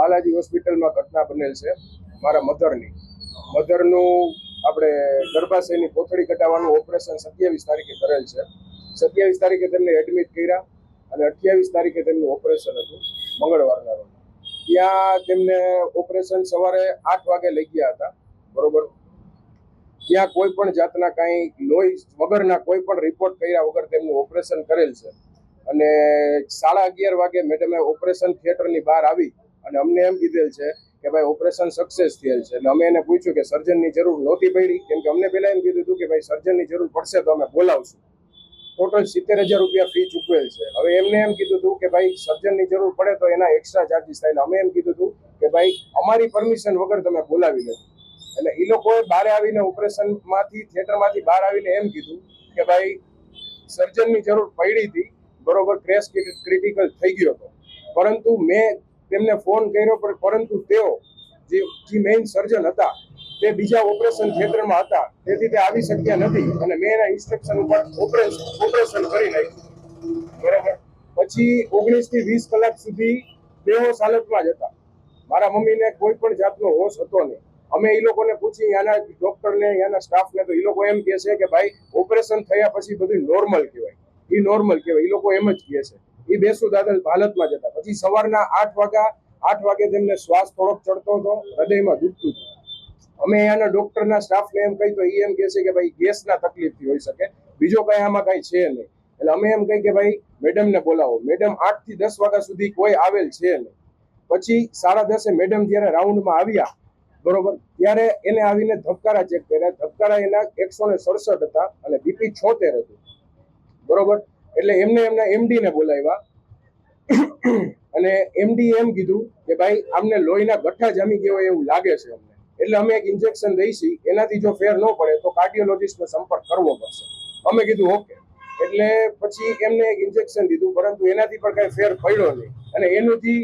બાલાજી હોસ્પિટલમાં ઘટના બનેલ છે મારા મધરનું આપણે ગર્ભાશયની કોથળી કટાવવાનું ઓપરેશન 27 તારીખે કરેલ છે. 27 તારીખે તેમને એડમિટ કર્યા અને 28 તારીખે તેમનું ઓપરેશન હતું મંગળવારના રોજ. ત્યાં તેમને ઓપરેશન સવારે 8 વાગે લઈ ગયા હતા. બરોબર, ત્યાં કોઈ પણ જાતના કાંઈ લોહી વગરના કોઈ પણ રિપોર્ટ કર્યા વગર તેમનું ઓપરેશન કરેલ છે અને 11:30 વાગે મેડમે ઓપરેશન થિયેટરની બહાર આવી અને અમને એમ કીધેલ છે કે ભાઈ ઓપરેશન સક્સેસ થયેલ છે. એટલે અમે એને પૂછ્યું કે સર્જનની જરૂર નહોતી પડી, કેમ કે અમને પહેલા એમ કીધું હતું કે ભાઈ સર્જનની જરૂર પડશે તો અમે બોલાવશું. ટોટલ 70,000 રૂપિયા ફી ચૂકવેલ છે. હવે એમને એમ કીધું હતું કે ભાઈ સર્જનની જરૂર પડે તો એના એક્સ્ટ્રા ચાર્જીસ થાય. અમે એમ કીધું હતું કે ભાઈ અમારી પરમિશન વગર તમે બોલાવી લો. એટલે એ લોકોએ બહાર આવીને ઓપરેશનમાંથી થિયેટરમાંથી બહાર આવીને એમ કીધું કે ભાઈ સર્જનની જરૂર પડી હતી, બરોબર, ક્રેશ ક્રિટિકલ થઈ ગયો હતો, પરંતુ મેં તેમને ફોન કર્યો પરંતુ તેઓ જે મેઇન સર્જન હતા તે બીજા ઓપરેશન થિયેટરમાં હતા, તેથી તે આવી શક્યા નથી અને મેં એના ઇન્સ્ટ્રક્શન ઉપર ઓપરેશન કરી નાખ્યું. બરોબર, પછી 19 થી 20 કલાક સુધી બેહોશ હાલતમાં જ હતા. મારા મમ્મીને કોઈ પણ જાતનો હોશ હતો નહીં. અમે એ લોકોને પૂછી ત્યાંના ડોક્ટરને ત્યાંના સ્ટાફને, તો એ લોકો એમ કહે છે કે ભાઈ ઓપરેશન થયા પછી બધું નોર્મલ કહેવાય, એ નોર્મલ કહેવાય. એ લોકો એમ જ કહે છે. એ બેસુદાદ હાલતમાં જ હતા. પછી સવારના 8 વાગે તેમને શ્વાસ થોડોક ચડતો હતો, હૃદયમાં દુખતું હતું. અમે અહીંયાના ડોક્ટરના સ્ટાફને એમ કહી તો એ એમ કહે છે કે ભાઈ ગેસના તકલીફથી હોઈ શકે, બીજો કઈ આમાં કઈ છે નહીં. એટલે અમે એમ કહી કે ભાઈ મેડમને બોલાવો. મેડમ 8 થી 10 વાગ્યા સુધી કોઈ આવેલ છે નહીં. પછી 10:30 મેડમ જ્યારે રાઉન્ડમાં આવ્યા, બરોબર, ત્યારે એને આવીને ધબકારા ચેક કર્યા. ધબકારા એના 167 હતા અને બીપી 76 હતું. બરોબર, એટલે એમના એમડીને બોલાવ્યા અને એમડી એમ કીધું કે ભાઈ આમને લોહીના ગઠ્ઠા જામી ગયો એવું લાગે છે અમને, એટલે અમે એક ઇન્જેક્શન દઈશી, એનાથી જો ફેર ન પડે તો કાર્ડિયોલોજિસ્ટનો સંપર્ક કરવો પડશે. અમે કીધું ઓકે. એટલે પછી એમને એક ઇન્જેક્શન દીધું, પરંતુ એનાથી પણ કઈ ફેર પડ્યો નહીં અને એનું જે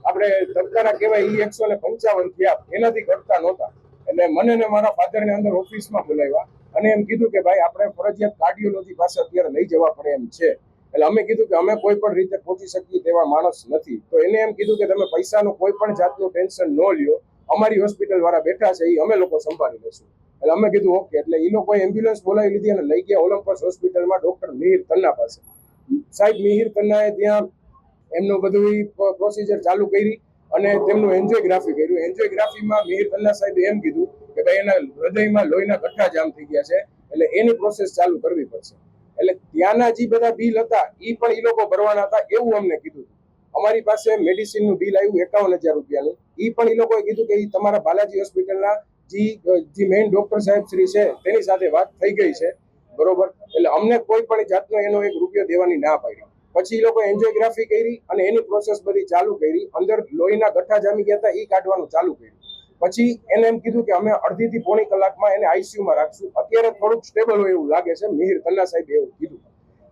આપણે ધબકારા કહેવાય એ 155 થયા, એનાથી ઘટતા નહોતા. એટલે મને ને મારા ફાધરને અંદર ઓફિસમાં બોલાવ્યા અને એમ કીધું કે ભાઈ આપણે ફરજિયાત કાર્ડિયોલોજી પાસે અત્યારે લઈ જવા પડે એમ છે. એટલે અમે કીધું કે અમે કોઈ પણ રીતે પહોંચી શકીએ તેવા માણસ નથી. તો એને એમ કીધું કે તમે પૈસાનું કોઈ પણ જાતનું ટેન્શન ન લ્યો, અમારી હોસ્પિટલ વાળા બેઠા છે, એ અમે લોકો સંભાળી લઈશું. એટલે અમે કીધું ઓકે. એટલે એ લોકોએ એમ્બ્યુલન્સ બોલાવી લીધી અને લઈ ગયા ઓલિમ્પસ હોસ્પિટલમાં ડોક્ટર મિહિર તન્ના પાસે. સાહેબ મિહિર તન્નાએ ત્યાં એમનું બધું પ્રોસિજર ચાલુ કરી અને તેમનું એન્જિયોગ્રાફી કર્યું. એન્જિયોગ્રાફીમાં મિહિર તન્ના સાહેબે એમ કીધું કે ભાઈ એના હૃદયમાં લોહીના ગઠ્ઠા જામ થઈ ગયા છે, એટલે એની પ્રોસેસ ચાલુ કરવી પડશે. એટલે ત્યાંના જે બધા બિલ હતા એ પણ એ લોકો ભરવાના હતા એવું અમને કીધું. અમારી પાસે મેડિસિનનું બિલ આવ્યું 51,000 રૂપિયાનું. એ પણ એ લોકોએ કીધું કે એ તમારા બાલાજી હોસ્પિટલના જે મેઇન ડોક્ટર સાહેબ શ્રી છે તેની સાથે વાત થઈ ગઈ છે, બરોબર. એટલે અમને કોઈ પણ જાતનો એનો 1 રૂપિયો દેવાની ના પાડી. પછી એ લોકો એન્જિયોગ્રાફી કરી અને એની પ્રોસેસ બધી ચાલુ કરી. અંદર લોહીના ગઠ્ઠા જામી ગયા હતા, એ કાઢવાનું ચાલુ કર્યું. પછી એને એમ કીધું કે અમે અડધી થી પોણી કલાકમાં એને આઈસીયુમાં રાખશું, અત્યારે થોડુંક સ્ટેબલ હોય એવું લાગે છે, મિહિર તન્ના સાહેબે એવું કીધું.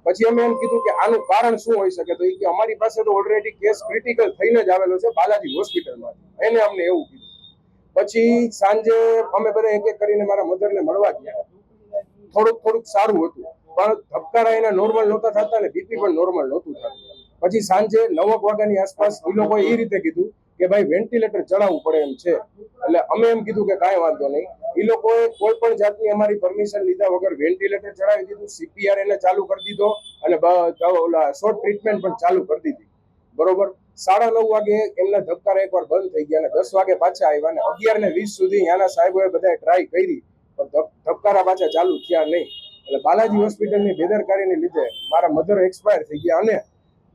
પછી અમે એમ કીધું કે આનું કારણ શું હોઈ શકે, તો એ કે અમારી પાસે તો ઓલરેડી કેસ ક્રિટિકલ થઈને જ આવેલો છે બાલાજી હોસ્પિટલમાંથી, એને અમને એવું કીધું. પછી સાંજે અમે બધા એક એક કરીને મારા મધરને મળવા ગયા. થોડુંક સારું હતું, પણ ધબકારા એના નોર્મલ નહોતા થતા ને બીપી પણ નોર્મલ નહોતું થતું. પછી સાંજે 9 વાગ્યાની આસપાસ એ લોકોએ એ રીતે કીધું કે ભાઈ વેન્ટિલેટર ચડાવવું પડે એમ છે. એટલે અમે એમ કીધું કે કાંઈ વાંધો નહીં. એ લોકોએ કોઈ પણ જાતની અમારી પરમિશન લીધા વગર વેન્ટિલેટર ચડાવી દીધું, સીપીઆર એને ચાલુ કરી દીધો અને શોર્ટ ટ્રીટમેન્ટ પણ ચાલુ કરી દીધી, બરોબર. 9:30 વાગે એમના ધબકારા એકવાર બંધ થઈ ગયા અને 10 વાગે પાછા આવ્યા અને 11:20 સુધી ત્યાંના સાહેબોએ બધાએ ટ્રાય કરી, પણ ધબકારા પાછા ચાલુ થયા નહીં. એટલે બાલાજી હોસ્પિટલની બેદરકારીને લીધે મારા મધર એક્સપાયર થઈ ગયા અને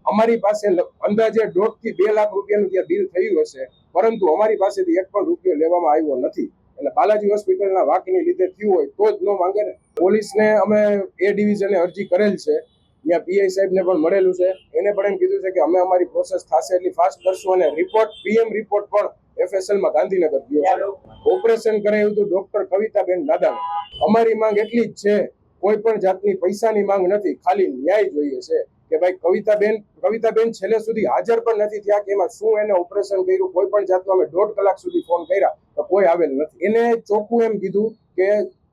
અમારી પાસે અંદાજે 1.5 થી 2 લાખ રૂપિયાનું ત્યાં બિલ થયું હશે, પરંતુ અમારી પાસેથી 1 પણ રૂપિયો લેવામાં આવ્યો નથી. એટલે બાલાજી હોસ્પિટલના વાકની લીધે થયું હોય તો જ ન માંગે ને. પોલીસને અમે એ ડિવિઝને અરજી કરેલ છે, ત્યાં પીઆઈ સાહેબને પણ મળેલું છે. એને પણ એમ કીધું છે કે અમે અમારી પ્રોસેસ થશે એટલી ફાસ્ટ કરશું અને રિપોર્ટ પીએમ રિપોર્ટ પણ એફએસએલમાં ગાંધીનગર ગયો છે. ઓપરેશન કરાયું હતું ડોક્ટર કવિતાબેન નાદાણી. અમારી માંગ એટલી જ છે, કોઈ પણ જાતની પૈસાની માંગ નથી, ખાલી ન્યાય જોઈએ છે કે ભાઈ કવિતાબેન છેલ્લે સુધી હાજર પણ નથી થયા કે એમાં શું એને ઓપરેશન કર્યું. કોઈ પણ જાતનો અમે 1.5 કલાક સુધી ફોન કર્યા તો કોઈ આવેલ નથી. એને ચોખ્ખું એમ કીધું કે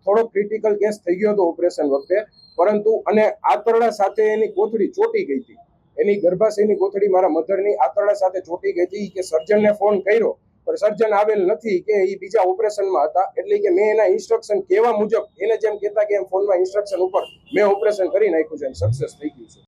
થોડો ક્રિટિકલ કેસ થઈ ગયો હતો ઓપરેશન વખતે, પરંતુ અને આંતરડા સાથે એની કોથળી ચોટી ગઈ હતી. એની ગર્ભાશયની કોથળી મારા મધરની આંતરડા સાથે ચોંટી ગઈ હતી કે સર્જનને ફોન કર્યો પણ સર્જન આવેલ નથી કે એ બીજા ઓપરેશનમાં હતા, એટલે કે મેં એના ઇન્સ્ટ્રક્શન કહેવા મુજબ એને જેમ કહેતા કે એમ ફોનમાં ઇન્સ્ટ્રક્શન ઉપર મેં ઓપરેશન કરી નાખ્યું છે અને સક્સેસ થઈ ગયું છે.